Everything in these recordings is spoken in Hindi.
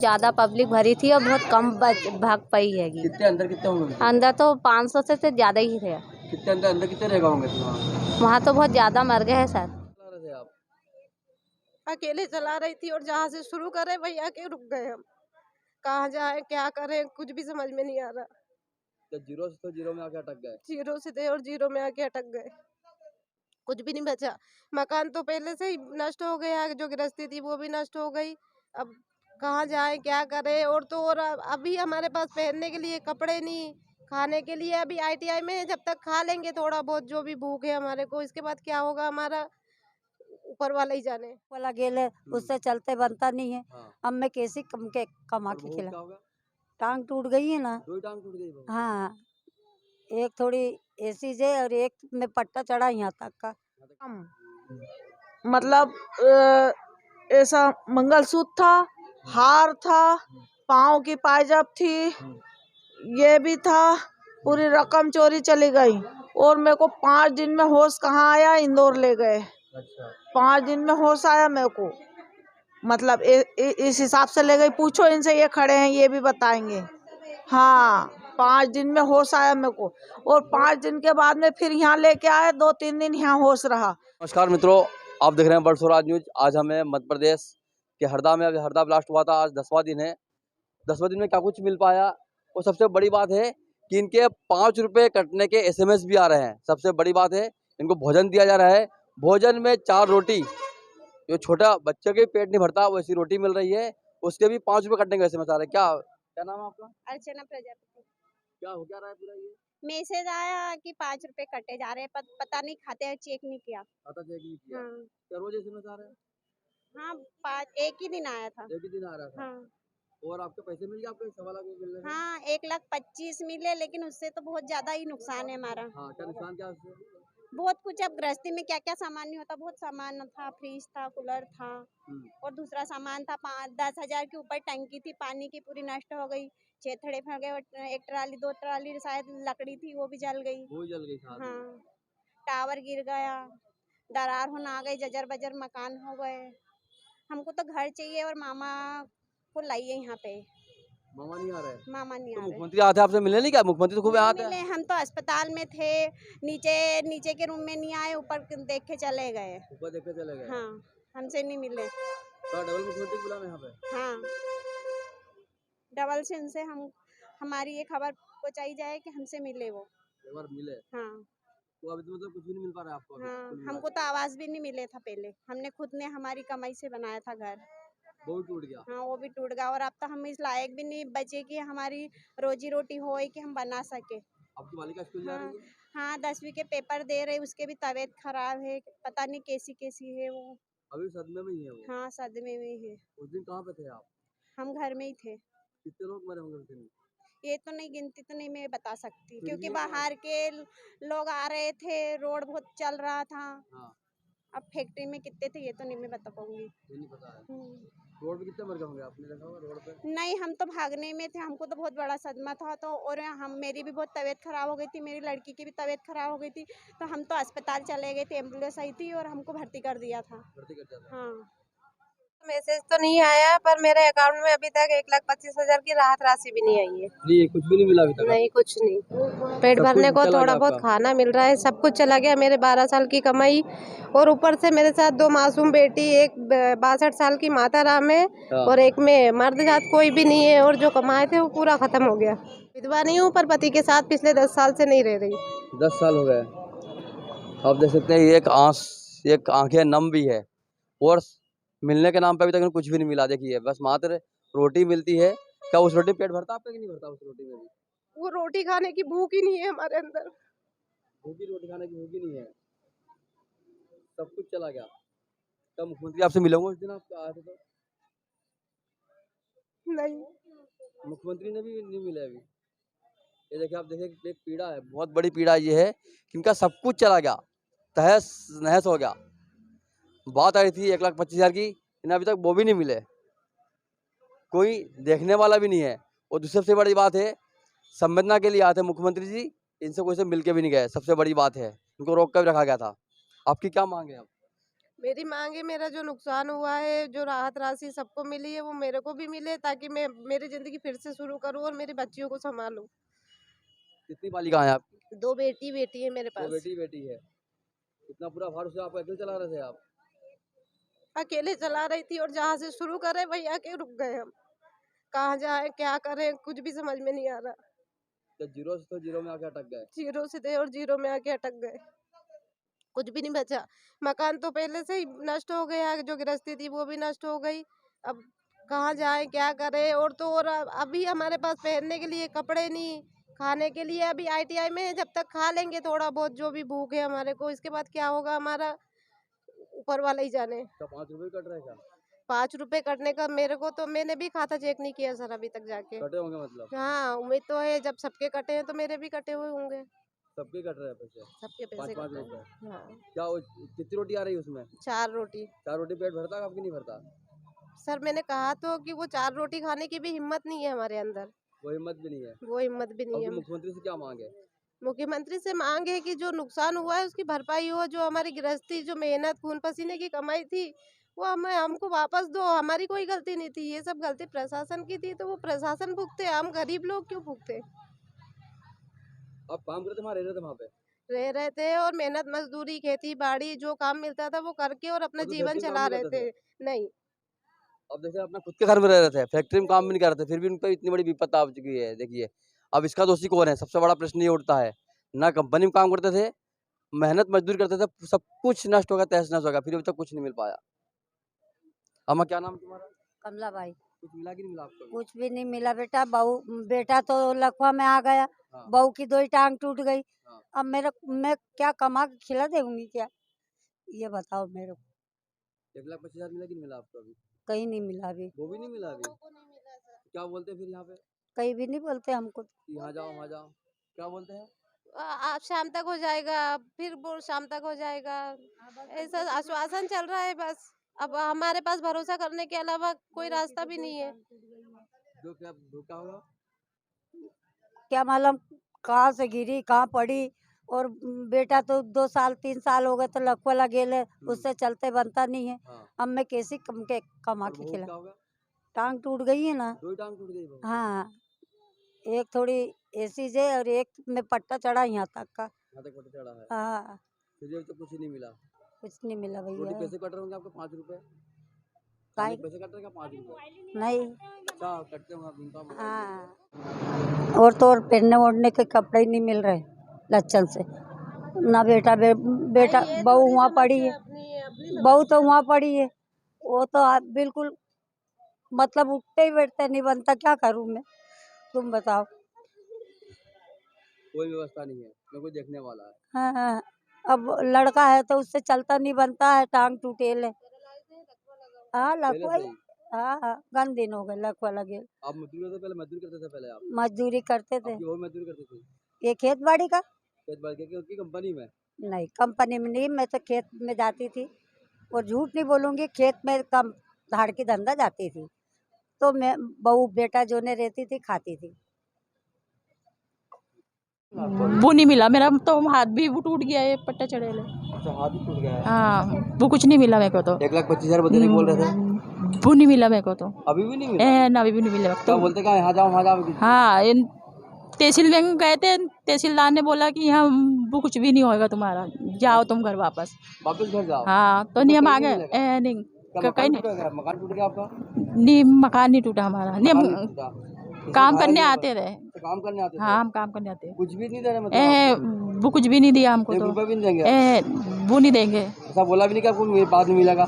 ज्यादा पब्लिक भरी थी और बहुत कम भाग पाई है। कितने अंदर होंगे? अंदर तो 500 से ज्यादा ही थे। कितने अंदर कितने रह होंगे? वहाँ तो बहुत ज्यादा मर गए हैं सर। आप अकेले चला रही थी और जहाँ से शुरू करे वही आके रुक गए। हम कहाँ जाए क्या करें कुछ भी समझ में नहीं आ रहा। तो जीरो से तो जीरो में आके अटक गए। जीरो से थे और जीरो में आके अटक गए। कुछ भी नहीं बचा। मकान तो पहले से ही नष्ट हो गया, जो गृहस्थी थी वो भी नष्ट हो गई। अब कहाँ जाए क्या करें। और तो और अभी हमारे पास पहनने के लिए कपड़े नहीं, खाने के लिए अभी ITI में है। जब तक खा लेंगे थोड़ा बहुत जो भी भूख है हमारे को, इसके बाद क्या होगा हमारा ऊपर वाला ही जाने। वाला गेले उससे चलते बनता नहीं है। हाँ। अब मैं कैसे कमा के खिला। क्या होगा? टांग टूट गई है ना। दो टांग टूट गई। हाँ, एक थोड़ी ऐसी से और एक में पट्टा चढ़ा यहाँ तक का। मतलब ऐसा मंगलसूत्र था, हार था, पाँव की पायजाब थी, ये भी था। पूरी रकम चोरी चली गई। और मेरे को 5 दिन में होश कहाँ आया, इंदौर ले गए। अच्छा। 5 दिन में होश आया मेरे को। मतलब इस हिसाब से ले गई। पूछो इनसे, ये खड़े हैं ये भी बताएंगे। हाँ, 5 दिन में होश आया मेरे को। और 5 दिन के बाद में फिर यहाँ लेके आए। 2-3 दिन यहाँ होश रहा। नमस्कार मित्रों, आप देख रहे हैं बर्ड स्वराज न्यूज। आज हमें मध्य प्रदेश के हरदा में, अभी हरदा ब्लास्ट हुआ था, आज 10वां दिन है। 10वें दिन में क्या कुछ मिल पाया, और सबसे बड़ी बात है कि इनके 5 रुपए कटने के SMS भी आ रहे हैं। सबसे बड़ी बात है इनको भोजन दिया जा रहा है। भोजन में 4 रोटी, जो छोटा बच्चे के पेट नहीं भरता वैसी रोटी मिल रही है, उसके भी 5 रुपए कटने के SMS आ रहे हैं। क्या नाम है आपका? अर्चना प्रजापति। क्या हो क्या रहा है पूरा ये? मैसेज आया कि 5 रुपए कटे जा रहे हैं, पता नहीं खाते हैं, चेक नहीं किया। खाता चेक नहीं किया? हाँ। क्या रोज SMS आ रहे हैं? हाँ, एक ही दिन आया था। एक ही दिन आ रहा था। हाँ। और आपके पैसे मिल गए? आपके 1.25 लाख मिल रहे हैं? हाँ, 1,25,000 मिले, लेकिन उससे तो बहुत ज्यादा ही नुकसान है हमारा। हाँ, क्या नुकसान क्या है उससे? बहुत कुछ। अब गृहस्थी में क्या क्या सामान नहीं होता, बहुत सामान था। फ्रिज था, कूलर था, और दूसरा सामान था। 5-10 हजार के ऊपर टंकी थी पानी की, पूरी नष्ट हो गई। छेथड़े फट गए। 1 ट्राली 2 ट्राली शायद लकड़ी थी, वो भी जल गई। वो जल गई साथ में। हाँ, टावर गिर गया, दरार होना आ गई, जजर बजर मकान हो गए। हमको तो घर चाहिए और मामा को लाइए यहाँ पे। मामा नहीं आ रहे? मामा नहीं तो आ रहे। मुख्यमंत्री आते आपसे मिलने नहीं? क्या मुख्यमंत्री तो खूब नहीं आते मिले, हैं। हम तो अस्पताल में थे। नीचे के रूम में नहीं आए, ऊपर देख के चले गए। ऊपर देख के चले गए? हाँ, हमसे नहीं मिले। तो डबल मुख्यमंत्री बुलाना यहाँ पे? हाँ, डबल से उनसे हमारी ये खबर पहुंचाई जाए कि हमसे मिले वो। एक बार मिले? हाँ। तो अभी तो मतलब कुछ भी नहीं मिल पा रहा है आपको अभी? हाँ, हमको तो आवास भी नहीं मिले था पहले। हमने खुद ने हमारी कमाई से बनाया था घर। वो भी टूट गया? हाँ, वो भी टूट गया। और अब तो हम इस लायक भी नहीं बचे कि हमारी रोजी रोटी हो कि हम बना सके। आपकी बालिका स्कूल जा हाँ, रही है? हाँ, 10वीं के पेपर दे रहे, उसके भी तबीयत खराब है। पता नहीं कैसी है वो। अभी सदमे में ही है वो? हाँ, सदमे में है। उस दिन कहाँ पे थे आप? हम घर में ही थे। कितने लोग मरे होंगे उस दिन? ये तो नहीं, गिनती तो नहीं मैं बता सकती, फिर क्योंकि भी? बाहर के लोग आ रहे थे, रोड बहुत चल रहा था। हाँ। अब फैक्ट्री में कितने थे ये तो नहीं मैं बता पाऊंगी। ये नहीं पता है। रोड पे कितने मर गए होंगे? आपने देखा होगा रोड पे? नहीं, हम तो भागने में थे, हमको तो बहुत बड़ा सदमा था। तो और मेरी भी बहुत तबीयत खराब हो गई थी, मेरी लड़की की भी तबीयत खराब हो गई थी। तो हम तो अस्पताल चले गए थे, एम्बुलेंस आई थी और हमको भर्ती कर दिया था। भर्ती कर दिया था? हाँ। मैसेज तो नहीं आया, पर मेरे अकाउंट में अभी तक 1,25,000 की राहत राशि भी नहीं आई है। नहीं, कुछ भी नहीं मिला अभी तक? नहीं, कुछ नहीं। पेट सब भरने कुछ को चला थोड़ा गया बहुत आपका? खाना मिल रहा है, सब कुछ चला गया। मेरे 12 साल की कमाई, और ऊपर से मेरे साथ 2 मासूम बेटी, एक 62 साल की माता राम है, हाँ। और एक में मर्द जात कोई भी नहीं है। और जो कमाए थे वो पूरा खत्म हो गया। विधवा नहीं हूँ, पर पति के साथ पिछले 10 साल से नहीं रह रही। 10 साल हो गए। आप देख सकते हैं एक आंखें नम भी है, और मिलने के नाम पे अभी तक कुछ भी नहीं मिला। देखिए, बस मात्र रोटी मिलती है। क्या उस रोटी में पेट भरता आपका कि नहीं भरता उस रोटी में भी? वो रोटी खाने की भूख ही नहीं है हमारे अंदर। भूखी रोटी खाने की भूख ही नहीं है। सब कुछ चला गया। क्या मुख्यमंत्री आपसे मिले होंगे उस दिन आप आए थे तो? नहीं, मुख्यमंत्री ने भी नहीं मिले अभी। ये देखिए, आप देखिए, एक पीड़ा है, बहुत बड़ी पीड़ा ये है कि इनका सब कुछ चला गया, तहस नहस हो गया। बात आई थी 1,25,000 की, इन्हें अभी तक वो भी नहीं मिले, कोई देखने वाला भी नहीं है। और दूसरी सबसे बड़ी बात है, संवेदना के लिए आते मुख्यमंत्री जी, इनसे कोई से मिल के भी नहीं गए। सबसे बड़ी बात है, इनको रोक कर भी रखा गया था। आपकी क्या मांग है अब? मेरी मांग है, मेरा जो नुकसान हुआ है, जो राहत राशि सबको मिली है, वो मेरे को भी मिले, ताकि मैं मेरी जिंदगी फिर से शुरू करूं और मेरी बच्चियों को संभालूं। कितनी बालिका है आपकी? 2 बेटी है मेरे दो पास। बेटी है। इतना पूरा भार उसे आप अकेले चला रहे थे आप? अकेले चला रही थी और जहाँ से शुरू करे वही आके रुक गए हम। कहाँ जाए, क्या करें, कुछ भी समझ में नहीं आ रहा। तो जीरो से तो जीरो में आके अटक गए। जीरो से थे और जीरो में आके अटक गए। कुछ भी नहीं बचा। मकान तो पहले से ही नष्ट हो गया, जो गृहस्थी थी वो भी नष्ट हो गई। अब कहाँ जाए, क्या करें, और तो और अभी हमारे पास पहनने के लिए कपड़े नहीं, खाने के लिए अभी ITI में है, जब तक खा लेंगे थोड़ा बहुत जो भी भूख है हमारे को, इसके बाद क्या होगा हमारा ऊपर वाला ही जाने। तो 5 रुपए कट रहे क्या? 5 रुपए कटने का मेरे को तो, मैंने भी खाता चेक नहीं किया सर अभी तक जाके। कटे होंगे मतलब? हाँ, उम्मीद तो है, जब सबके कटे हैं तो मेरे भी कटे हुए होंगे। सबके कट रहे हैं पैसे? सबके पैसे 5-5 कटे रुपए। हैं। हाँ, क्या कितनी रोटी आ रही है उसमें? 4 रोटी। 4 रोटी पेट भरता है आपकी? नहीं भरता? सर मैंने कहा तो कि वो 4 रोटी खाने की भी हिम्मत नहीं है हमारे अंदर। वो हिम्मत भी नहीं है। वो हिम्मत भी नहीं अब है। मुख्यमंत्री से क्या मांग है? मुख्यमंत्री से मांग है कि जो नुकसान हुआ है उसकी भरपाई हो, जो हमारी गृहस्थी, जो मेहनत खून पसीने की कमाई थी, वो हमको वापस दो। हमारी कोई गलती नहीं थी, ये सब गलती प्रशासन की थी, तो वो प्रशासन भुगते, हम गरीब लोग क्यों भुगते। आप काम करते वहाँ, रह रहे थे वहाँ पे? रह रहे थे और मेहनत मजदूरी, खेती बाड़ी, जो काम मिलता था वो करके और अपना मतलब जीवन फैक्ट्री में चला काम नहीं रहे करते थे। नहीं, अब देखिए अपना खुद के घर में रह रहे थे, फैक्ट्री में काम भी नहीं कर रहे थे, फिर भी उन पर इतनी बड़ी विपत्ति आ चुकी है। देखिए अब इसका दोषी कौन है? सबसे बड़ा प्रश्न ये उठता है। ना कंपनी में काम करते थे, मेहनत मजदूरी करते थे, सब कुछ नष्ट होगा, तहस नष्ट होगा, फिर अभी तक कुछ नहीं मिल पाया। अम्मा क्या नाम तुम्हारा? कमला बाई। कुछ मिला कि नहीं मिला आपको? कुछ भी नहीं मिला बेटा। बेटा तो लकवा में आ गया। हाँ। बहू की 2 ही टांग टूट गई। हाँ। अब मैं क्या कमा के खिला दूंगी क्या? ये बताओ मेरे को। 1,25,000 मिला कि नहीं मिला आपको अभी? कहीं नहीं मिला अभी। वो भी नहीं मिला अभी? क्या बोलते हैं फिर यहाँ पे? कहीं भी नहीं बोलते हमको। यहाँ जाओ वहाँ जाओ, क्या बोलते हैं? आप शाम तक हो जाएगा, फिर वो शाम तक हो जाएगा, ऐसा आश्वासन चल रहा है बस। अब हमारे पास भरोसा करने के अलावा कोई रास्ता भी नहीं है। जो क्या होगा? क्या मालूम कहाँ से गिरी, कहाँ पड़ी। और बेटा तो 2 साल 3 साल हो गए तो लकवा लगे ले, उससे चलते बनता नहीं है। हाँ। अब मैं कैसे कमा और के बहू खिला। क्या होगा? टांग टूट गई है ना। 2 ही टांग टूट गई बहू? हाँ, एक थोड़ी ऐसी जे और एक में पट्टा चढ़ा यहाँ तक का। यहाँ तक पट्टा चढ़ा है? हाँ, फिर अभी तो कुछ नहीं मिला। कुछ नहीं मिला रोटी भैया। पैसे कट रहे होंगे आपके 5 रुपए? काहे? पैसे कट रहे क्या 5 रुपए? नहीं। अच्छा कटते होंगे आप इनका? हाँ, और तो और पहनने ओढ़ने के कपड़े ही नहीं मिल रहे लच्छन से ना। बेटा बहू वहाँ पड़ी है। बहू तो वहाँ पड़ी है, वो तो बिल्कुल मतलब उठते ही बैठते नहीं बनता। क्या करूँ मैं, तुम बताओ। कोई व्यवस्था नहीं है, न कोई देखने वाला है। हाँ हाँ, अब लड़का है तो उससे चलता नहीं बनता है, टांग टूटे ले। हाँ लकवा ही। हाँ हाँ, गन दिन हो गए लकवा लगे। आप मजदूरी करते थे पहले आप? मजदूरी करते थे। आपकी बहू मजदूरी करती थी? ये खेत बाड़ी का? खेत बाड़ी की कंपनी में? नहीं, कंपनी में नहीं, मैं तो खेत में जाती थी। और झूठ नहीं बोलूँगी, खेत में कम धाड़ की धंधा जाती थी, तो मैं बहू बेटा जो ने रहती थी, खाती थी। वो नहीं मिला मेरा तो, हाथ भी वो टूट गया है, पट्टा चढ़े ले। अच्छा हाथ ही टूट गया है? हाँ, वो कुछ नहीं मिला मेरे को तो। 1,25,000 देने को बोल रहे थे? वो नहीं मिला मेरे को तो। अभी भी नहीं मिला? ना अभी भी नहीं मिला क्या बोलते क्या यहाँ जाओ वहाँ जाओ? हाँ, तहसील में गए थे, तहसीलदार ने बोला कि यहाँ वो कुछ भी नहीं होगा तुम्हारा, जाओ तुम घर वापस घर जाओ। हाँ, तो नहीं हम आ गए। नहीं, मकान टूट गया आपका? नहीं, मकान नहीं टूटा हमारा। नहीं, हम काम करने आते थे। काम करने आते थे? हाँ, हम काम करने आते थे। कुछ भी नहीं दे रहे मतलब? वो कुछ भी नहीं दिया हमको तो। 1 रुपया भी नहीं देंगे? वो नहीं देंगे। ऐसा बोला भी नहीं कि आपको बाद में मिलेगा?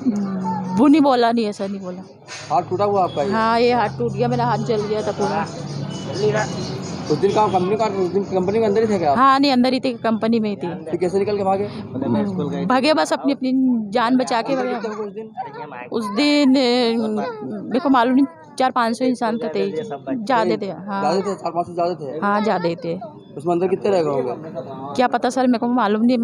वो नहीं बोला, नहीं ऐसा नहीं बोला। हाथ टूटा हुआ आपका? हाँ, ये हाथ टूट गया, मेरा हाथ जल गया था पूरा। उस दिन काम कंपनी में अंदर ही थे क्या? हाँ, नहीं अंदर ही थी, कंपनी में ही थी। फिर कैसे निकल के भागे? भागे बस, अपनी अपनी जान बचा के भागे। उस दिन मेरे को मालूम नहीं, 400-500 इंसान तो थे, ज्यादा थे। हाँ, 400-500 ज्यादा थे? हाँ ज्यादा थे। उसमें अंदर कितने रह गए होंगे? क्या पता सर, मेरे को मालूम नहीं,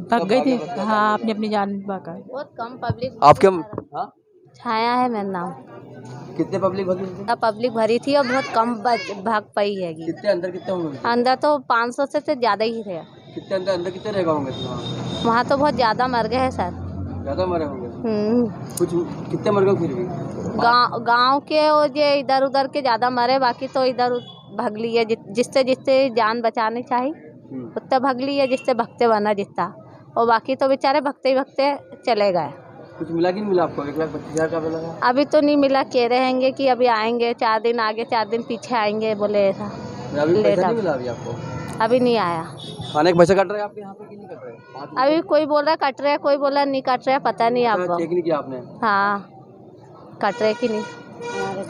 भाग गए थे। हाँ, अपनी अपनी जान बचा। बहुत कम पब्लिक। आपके? हाँ, छाया है मेरा नाम। कितने पब्लिक भरी थी? पब्लिक भरी थी और बहुत कम भाग पाई है। कितने अंदर कितने होंगे? अंदर तो 500 से तो ज्यादा ही थे। कितने अंदर कितने रह गए होंगे? वहाँ तो बहुत ज्यादा मर गए हैं सर। ज्यादा मरे होंगे? कुछ कितने मर गए फिर भी? गांव के वो जे इधर उधर के ज़्यादा मरे, बाकी तो इधर भाग लिए। जिससे जिससे जान बचानी चाहिए उतना भाग लिए, जिससे भगते बना जितना, और बाकी तो बेचारे भगते ही भगते चले गए। कुछ मिला कि नहीं मिला आपको? 1,25,000 का मिला है? अभी तो नहीं मिला, कह रहे हैं कि अभी आएंगे, 4 दिन आगे 4 दिन पीछे आएंगे बोले ऐसा। अभी लेट पैसा नहीं अब मिला अभी आपको? अभी नहीं आया। खाने के पैसे कट रहे हैं आपके यहाँ पे कि नहीं कट रहे? 5 रुपए? अभी कोई बोल रहा कट रहे, कोई बोला नहीं कट रहे, पता नहीं अच्छा, अब। चेक नहीं किया आपने? हाँ, कट रहे कि नहीं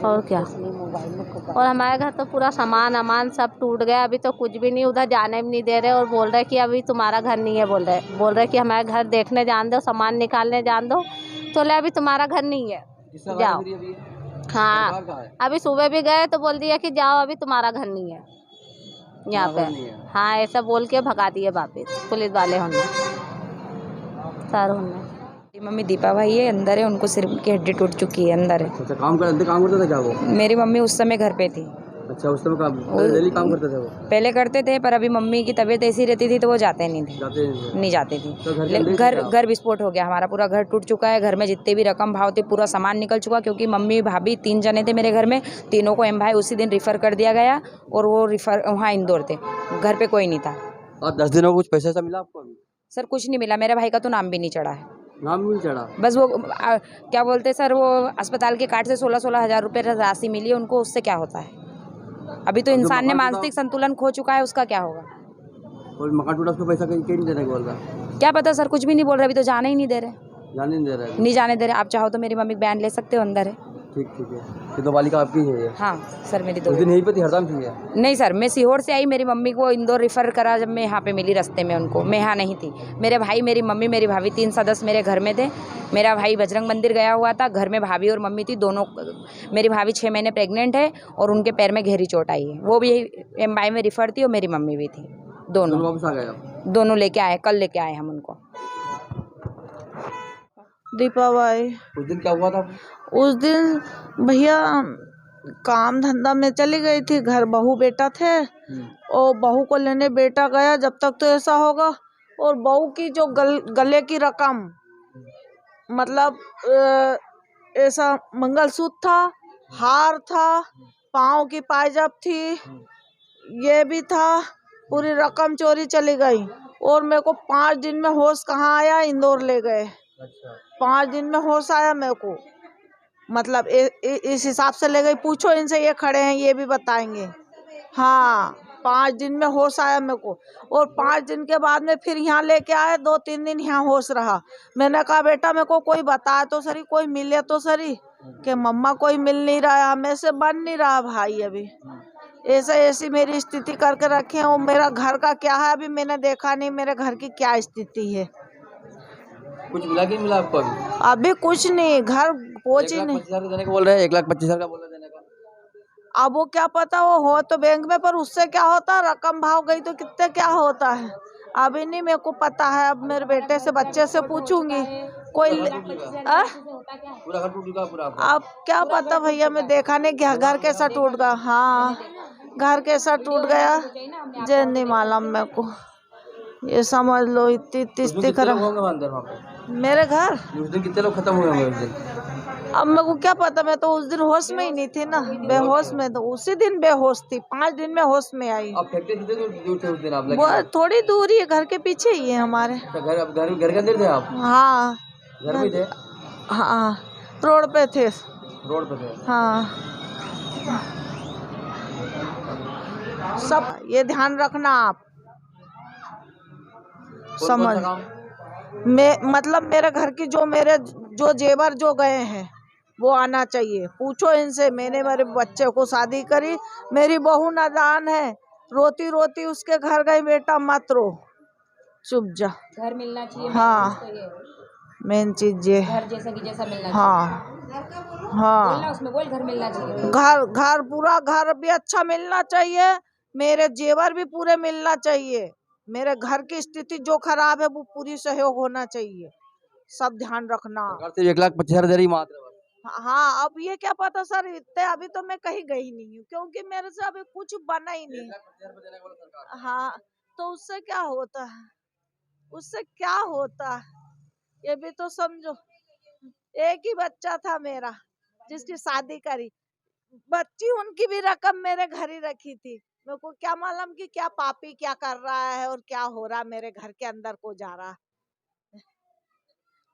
और क्या। और हमारे घर तो पूरा सामान अमान सब टूट गया, अभी तो कुछ भी नहीं, उधर जाने भी नहीं दे रहे, और बोल रहे कि अभी तुम्हारा घर नहीं है, बोल रहे कि हमारे घर देखने जान दो, सामान निकालने जान दो, तो ले अभी तुम्हारा घर नहीं है, किसका जाओ। घर है अभी? हाँ, सरकार का है? अभी सुबह भी गए तो बोल दिया कि जाओ अभी तुम्हारा घर नहीं है यहाँ तुम्हारा पे। घर नहीं है? हाँ, ऐसा बोल के भगा दिए वापिस पुलिस वाले होने सर होने। मेरी मम्मी दीपा भाई है, अंदर है, उनको सिर की हड्डी टूट चुकी है, अंदर है। अच्छा, काम करते था क्या वो? मेरी मम्मी उस समय घर पे थी। अच्छा, उस समय डेली काम करते थे वो? पहले करते थे, पर अभी मम्मी की तबीयत ऐसी रहती थी तो वो जाते नहीं थे। जाते नहीं थे? नहीं जाती थी। तो घर के अंदर ही थे क्या? घर विस्फोट हो गया, हमारा पूरा घर टूट चुका है। घर में जितने भी रकम भाव थे पूरा सामान निकल चुका, क्योंकि मम्मी भाभी 3 जने थे मेरे घर में, तीनों को एम भाई उसी दिन रिफ़र कर दिया गया, और वो रिफ़र वहाँ इंदौर थे, घर पर कोई नहीं था। और 10 दिनों को कुछ पैसा मिला आपको अभी? सर कुछ नहीं मिला, मेरे भाई का तो नाम भी नहीं चढ़ा है। नाम भी नहीं चढ़ा? बस वो क्या बोलते सर, वो अस्पताल के कार्ड से 16-16 हज़ार रुपये राशि मिली है उनको, उससे क्या होता है? अभी तो इंसान ने मानसिक संतुलन खो चुका है, उसका क्या होगा? और मकान टूटा उसको पैसा कहीं नहीं देने को बोल रहा? क्या पता सर, कुछ भी नहीं बोल रहे, अभी तो जाने ही नहीं दे रहे। जाने नहीं दे रहा है? नहीं जाने दे रहे। आप चाहो तो मेरी मम्मी बयान ले सकते हो, अंदर है। ठीक है। ये दो बालिका आपकी है ये? हाँ सर, मेरी उस दो। दिन यहीं पे थी, हरदाम थी ये? नहीं सर, मैं सीहोर से आई, मेरी मम्मी को इंदौर रिफ़र करा जब मैं यहाँ पे मिली रास्ते में उनको, मैं यहाँ नहीं थी। मेरे भाई, मेरी मम्मी, मेरी भाभी, 3 सदस्य मेरे घर में थे। मेरा भाई बजरंग मंदिर गया हुआ था, घर में भाभी और मम्मी थी दोनों। मेरी भाभी 6 महीने प्रेग्नेंट है और उनके पैर में गहरी चोट आई है, वो भी एमआई में रिफ़र थी, और मेरी मम्मी भी थी, दोनों वापस आ गए आप? दोनों लेके आए, कल लेके आए हम उनको। दीपा भाई। उस दिन क्या हुआ था? उस दिन भैया काम धंधा में चली गई थी, घर बहू बेटा थे, और बहू को लेने बेटा गया, जब तक तो ऐसा होगा। और बहू की जो गले की रकम, मतलब ऐसा मंगलसूत्र था, हार था, पाँव की पायजब थी, ये भी था, पूरी रकम चोरी चली गई। और मेरे को 5 दिन में होश कहाँ आया, इंदौर ले गए। 5 दिन में होश आया मेरे को, मतलब इस हिसाब से ले गई। पूछो इनसे, ये खड़े हैं, ये भी बताएंगे। हाँ, 5 दिन में होश आया मेरे को, और 5 दिन के बाद में फिर यहाँ लेके आए, 2-3 दिन यहाँ होश रहा। मैंने कहा बेटा मेरे को कोई बताए तो सही, कोई मिले तो सही, कि मम्मा कोई मिल नहीं रहा, हमें से बन नहीं रहा भाई। अभी ऐसी मेरी स्थिति करके रखे हैं। और मेरा घर का क्या है अभी मैंने देखा नहीं, मेरे घर की क्या स्थिति है। कुछ मिला कि नहीं मिला आपको अभी? अभी कुछ नहीं, घर पहुंची नहीं। 1,25,000 देने को बोल रहे हैं, 1,25,000 का बोल रहे हैं देने का। अब वो क्या पता, वो हो तो बैंक में, पर उससे क्या होता, रकम भाव गई तो कितने क्या होता है, अभी नहीं मेरे को पता है। अब मेरे बेटे से, बच्चे से पूछूंगी कोई। पूरा घर टूट चुका पूरा आपका? अब क्या पता भैया, मैं देखा नहीं क्या घर कैसा टूट गया। हाँ, घर कैसा टूट गया जे नहीं मालूम मेरे को, ये समझ लो। इतनी खराब अंदर वहाँ पे मेरे घर। उस दिन कितने लोग खत्म हुए होंगे उस दिन? अब मेरे को क्या पता, मैं तो उस दिन होश में ही नहीं थी ना, बेहोश में, तो उसी दिन बेहोश थी, 5 दिन में होश में आई। आप फैक्ट्री कितने दूर थे उस दिन आप? वो थोड़ी दूरी है, घर के पीछे ही है हमारे। घर के अंदर थे आप? हाँ, घर में थे? हाँ, रोड पे थे। रोड पे थे? हाँ, सब ये ध्यान रखना आप, समझ। मतलब मेरे घर की जो जेवर जो गए हैं वो आना चाहिए। पूछो इनसे, मैंने मेरे बच्चे को शादी करी, मेरी बहू नादान है, रोती रोती उसके घर गई, बेटा मत रो, चुप जा, घर मिलना चाहिए। हाँ, मेन चीज ये, घर जैसा की जैसा मिलना चाहिए। हाँ हाँ, बोलना उसमें, बोल घर मिलना चाहिए। घर पूरा घर भी अच्छा मिलना चाहिए, मेरे जेवर भी पूरे मिलना चाहिए, मेरे घर की स्थिति जो खराब है वो पूरी सहयोग होना चाहिए, सब ध्यान रखना। 1,25,000 दे रही मात्र। हाँ, अब ये क्या पता सर, इतने अभी तो मैं कहीं गई नहीं हूँ, क्योंकि मेरे से अभी कुछ बना ही नहीं। हाँ, तो उससे क्या होता है, उससे क्या होता है, ये भी तो समझो। एक ही बच्चा था मेरा जिसकी शादी करी, बच्ची उनकी भी रकम मेरे घर ही रखी थी। मेरे को क्या मालूम कि क्या पापी क्या कर रहा है और क्या हो रहा मेरे घर के अंदर को जा रहा।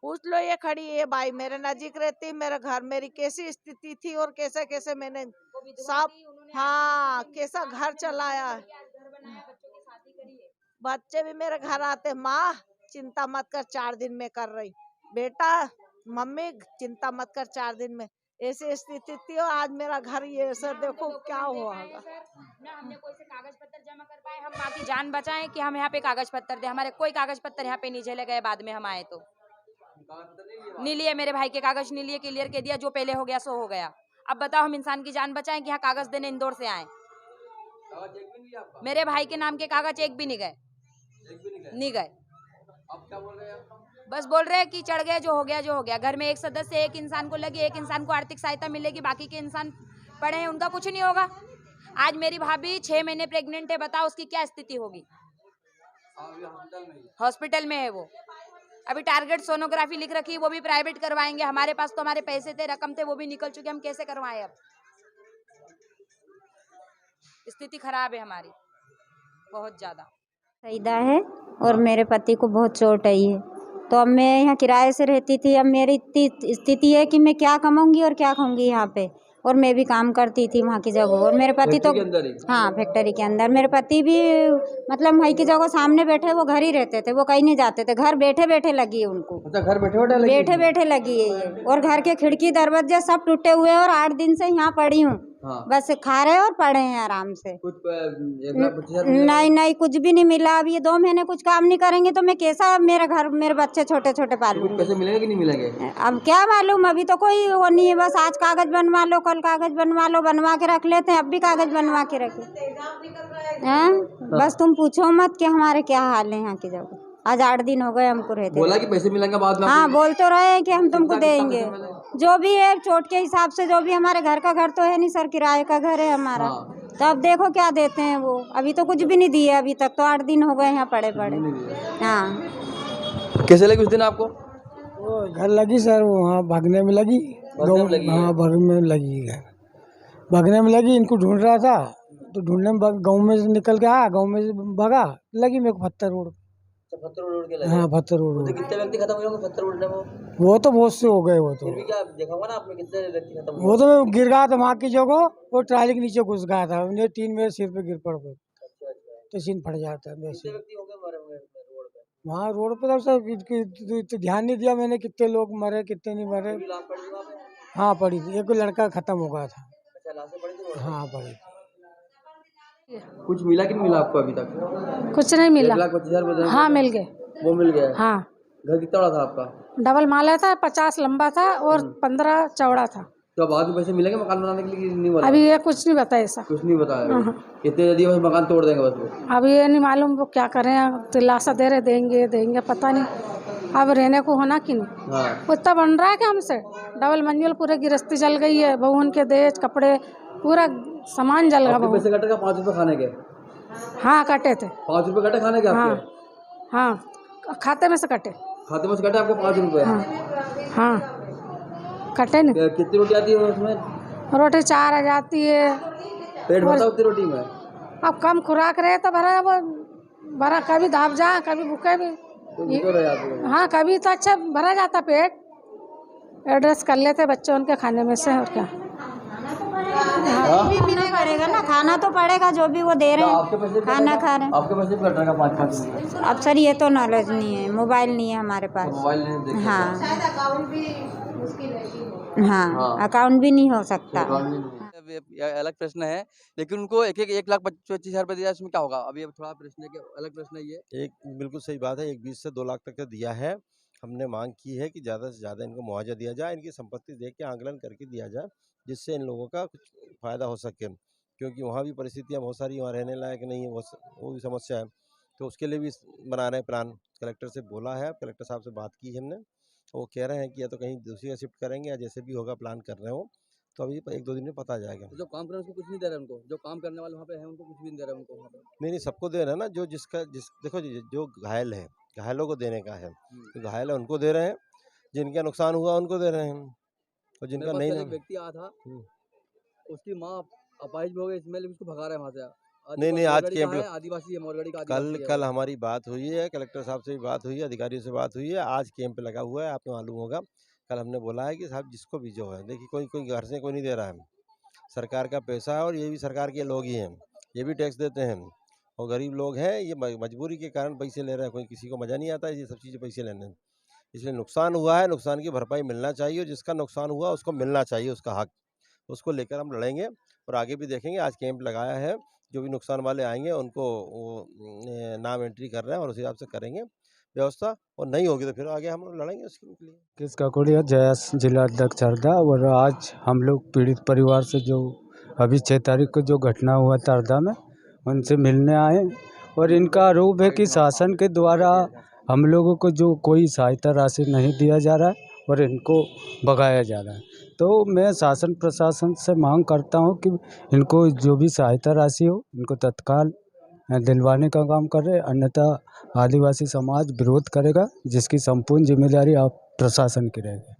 पूछ लो, ये खड़ी है भाई, मेरे नजीक रहती, मेरे घर मेरी कैसी स्थिति थी और कैसे कैसे मैंने सब, हाँ, कैसा घर चलाया। बच्चे भी मेरे घर आते, माँ चिंता मत कर 4 दिन में कर रही, बेटा मम्मी चिंता मत कर 4 दिन में, ऐसी स्थिति थी। और आज मेरा घर ये सर देखो क्या हुआ होगा। ना हमने कोई से कागज पत्र जमा कर पाए, हम माँ की जान बचाएं कि हम यहाँ पे कागज पत्र दे, हमारे कोई कागज पत्र यहाँ पे नहीं झेले गए। बाद में हम आए तो नहीं लिए, मेरे भाई के कागज नहीं लिए, क्लियर के दिया, जो पहले हो गया सो हो गया। अब बताओ हम इंसान की जान बचाएं कि यहाँ कागज देने इंदौर से आए। मेरे भाई के नाम के कागज एक भी नहीं गए, नहीं गए। अब क्या बोल रहे हैं आप? बस बोल रहे हैं कि चढ़ गए, जो हो गया जो हो गया। घर में एक सदस्य एक इंसान को लगी, एक इंसान को आर्थिक सहायता मिलेगी, बाकी के इंसान पड़े हैं उनका कुछ नहीं होगा। आज मेरी भाभी 6 महीने प्रेग्नेंट है, बताओ उसकी क्या स्थिति होगी। हॉस्पिटल में है वो, अभी टारगेट सोनोग्राफी लिख रखी है, वो भी प्राइवेट करवाएंगे। हमारे पास तो हमारे पैसे थे, रकम थे, वो भी निकल चुके, हम कैसे करवाएं। अब स्थिति खराब है हमारी बहुत ज्यादा। सईदा है और मेरे पति को बहुत चोट आई है, तो अब मैं यहाँ किराए से रहती थी। अब मेरी इतनी स्थिति है कि मैं क्या कमाऊंगी और क्या खाऊंगी यहाँ पे, और मैं भी काम करती थी वहाँ की जगह, और मेरे पति तो हाँ फैक्ट्री के अंदर। मेरे पति भी मतलब वहीं की जगह सामने बैठे, वो घर ही रहते थे, वो कहीं नहीं जाते थे। घर बैठे बैठे लगी है उनको। अच्छा, घर बैठे बैठे लगी है ये, और घर के खिड़की दरवाजे सब टूटे हुए हैं, और 8 दिन से यहाँ पड़ी हूँ। हाँ। बस खा रहे और पड़े हैं आराम से। कुछ नहीं कुछ भी नहीं मिला। अब ये 2 महीने कुछ काम नहीं करेंगे तो मैं कैसा, मेरा घर मेरे बच्चे छोटे छोटे पालूंगी। पैसे मिलेंगे कि नहीं मिलेंगे अब क्या मालूम, अभी तो कोई वो नहीं है। बस आज कागज बनवा लो, कल कागज बनवा लो, बनवा के रख लेते हैं। अब भी कागज बनवा के रखे हैं। बस तुम पूछो मत कि हमारे क्या हाल है यहाँ की जगह। आज 8 दिन हो गए हमको रहते। बोला कि पैसे मिलेंगे बाद में। हाँ बोल तो रहे हैं कि हम तुमको देंगे, जो भी है चोट के हिसाब से, जो भी। हमारे घर का घर तो है नहीं सर, किराए का घर है हमारा। हाँ। तो अब देखो क्या देते हैं वो। अभी तो कुछ भी नहीं दिए अभी तक, तो 8 दिन हो गए यहाँ पड़े। हाँ। कैसे लगी उस दिन आपको? वो घर लगी सर, वो वहाँ भागने में लगी। हाँ भागने में लगी, घर भागने में लगी। इनको ढूंढ रहा था तो ढूंढने में गाँव में से निकल के आया, गाँव में से भागा, लगी मेरे को पत्थर रोड। पत्थर उड़ के लगे? हाँ पत्थर उड़। तो कितने व्यक्ति खत्म हुए होंगे पत्थर उड़ने में? वो तो बहुत से हो गए। वो तो फिर भी क्या देखा होगा ना आपने, कितने व्यक्ति खत्म हुए? वो तो गिर गया था वहाँ की जगह, वो ट्राली के नीचे घुस गया था, उन्हें 3 मेरे सिर पे गिर पड़ गए। तो सीन फट जाता है। कितने व्यक्ति हो गए मरे हुए रोड पे? वहाँ रोड पे तो सब ध्यान नहीं दिया मैंने, कितने लोग मरे कितने नहीं मरे। लाश पड़ी थी वहाँ पे? हाँ पड़ी थी, एक लड़का खत्म हो गया था। अच्छा, लाशें पड़ी थी? हाँ पड़ी थी। कुछ मिला कि नहीं मिला आपको अभी तक? कुछ नहीं मिला। 1,25,000 हाँ मिल गए। वो मिल गया? हाँ। घर कितना बड़ा था आपका? डबल माला था, 50 लंबा था और 15 चौड़ा था। तो बाद में पैसे मिलेंगे मकान बनाने के लिए? नहीं बोला अभी ये कुछ नहीं बताया ऐसा। कुछ नहीं बताया। कितने जल्दी बस मकान तोड़ देंगे बस वो? अभी ये नहीं मालूम वो क्या करें। दिलासा दे रहे देंगे पता नहीं। अब रहने को होना कि नहीं। हाँ। उतना बन रहा है कि हमसे डबल मंजिल पूरे गिरस्ती जल गई है, बहून के दहेज कपड़े पूरा सामान जल गया। पैसे कटेगा 5 रुपए खाने के? हाँ कटे थे। 5 रुपए कटे खाने के आपके? हाँ खाते में से कटे। खाते में से कटे आपको 5 रुपए? हाँ कटे नहीं। कितनी रोटी आती है उसमें? रोटी 4 आ जाती है। पेट भरता है उतनी रोटी में? अब कम खुराक रहे तो भरा कभी दाब जा, कभी भूखे भी। तो हाँ कभी तो अच्छा भरा जाता पेट। एडजस्ट कर लेते बच्चों उनके खाने में से, और क्या। भी मिलना पड़ेगा ना, खाना तो पड़ेगा जो भी वो दे रहे हैं, खाना खा रहे हैं। आपके पैसे भी कट रहेगा 5-5 रुपए? अब सर ये तो नॉलेज नहीं है, मोबाइल नहीं है हमारे पास। मोबाइल नहीं? हाँ अकाउंट भी नहीं हो सकता। अलग प्रश्न है, लेकिन उनको 1,25,000 रुपए दिया, इसमें क्या होगा? अभी थोड़ा प्रश्न है कि अलग प्रश्न है ये। एक बिल्कुल सही बात है, 1,20 से 2 लाख तक का दिया है। हमने मांग की है कि ज़्यादा से ज़्यादा इनको मुआवजा दिया जाए, इनकी संपत्ति देख के आंकलन करके दिया जाए, जिससे इन लोगों का कुछ फ़ायदा हो सके, क्योंकि वहाँ भी परिस्थितियाँ बहुत सारी, वहाँ रहने लायक नहीं है, वो भी समस्या है। तो उसके लिए भी बना रहे हैं प्लान। कलेक्टर से बोला है, कलेक्टर साहब से बात की हमने, वो कह रहे हैं कि या तो कहीं दूसरी जगह शिफ्ट करेंगे या जैसे भी होगा प्लान कर रहे हो, तो अभी 1-2 दिन में पता आ जाएगा। जो काम कर रहे हैं उसको कुछ नहीं दे रहे उनको? जो काम करने वाले वहाँ पे हैं उनको कुछ भी नहीं दे रहे उनको वहाँ पे? नहीं सबको दे रहे हैं ना, देखो जी, जो घायल है, घायलों को देने का है, तो घायल है उनको दे रहे हैं, जिनका नुकसान हुआ उनको दे रहे हैं और जिनका मेरे पास नहीं कल ना। एक व्यक्ति आया था, उसकी माँ अपाहिज भी हो गई, इसमें लेकिन उसको भगा रहा है वहाँ से। नहीं आज मोरगढ़ी कैंप का है, आदिवासी है, मोरगढ़ी का कल आदिवासी है कल वो। हमारी बात हुई है, कलेक्टर साहब से भी बात हुई है, अधिकारियों से बात हुई है। आज कैंप लगा हुआ है, आपको मालूम होगा। कल हमने बोला है कि साहब जिसको भी जो है, देखिए कोई घर से कोई नहीं दे रहा है, सरकार का पैसा है और ये भी सरकार के लोग ही हैं, ये भी टैक्स देते हैं और गरीब लोग हैं, ये मजबूरी के कारण पैसे ले रहे हैं। कोई किसी को मज़ा नहीं आता ये सब चीज़ें पैसे लेने में। इसलिए नुकसान हुआ है, नुकसान की भरपाई मिलना चाहिए और जिसका नुकसान हुआ उसको मिलना चाहिए उसका हक। उसको लेकर हम लड़ेंगे और आगे भी देखेंगे। आज कैंप लगाया है, जो भी नुकसान वाले आएंगे उनको वो नाम एंट्री कर रहे हैं और उस हिसाब से करेंगे व्यवस्था, और नहीं होगी तो फिर आगे हम लोग लड़ेंगे उसके लिए। किस काकोड़िया जयस जिला अध्यक्ष हरदा। और आज हम लोग पीड़ित परिवार से जो अभी 6 तारीख को जो घटना हुआ था हरदा में, उनसे मिलने आए और इनका आरोप है कि शासन के द्वारा हम लोगों को जो कोई सहायता राशि नहीं दिया जा रहा है और इनको भगाया जा रहा है। तो मैं शासन प्रशासन से मांग करता हूं कि इनको जो भी सहायता राशि हो इनको तत्काल दिलवाने का काम कर रहे, अन्यथा आदिवासी समाज विरोध करेगा, जिसकी संपूर्ण जिम्मेदारी आप प्रशासन की रहेगी।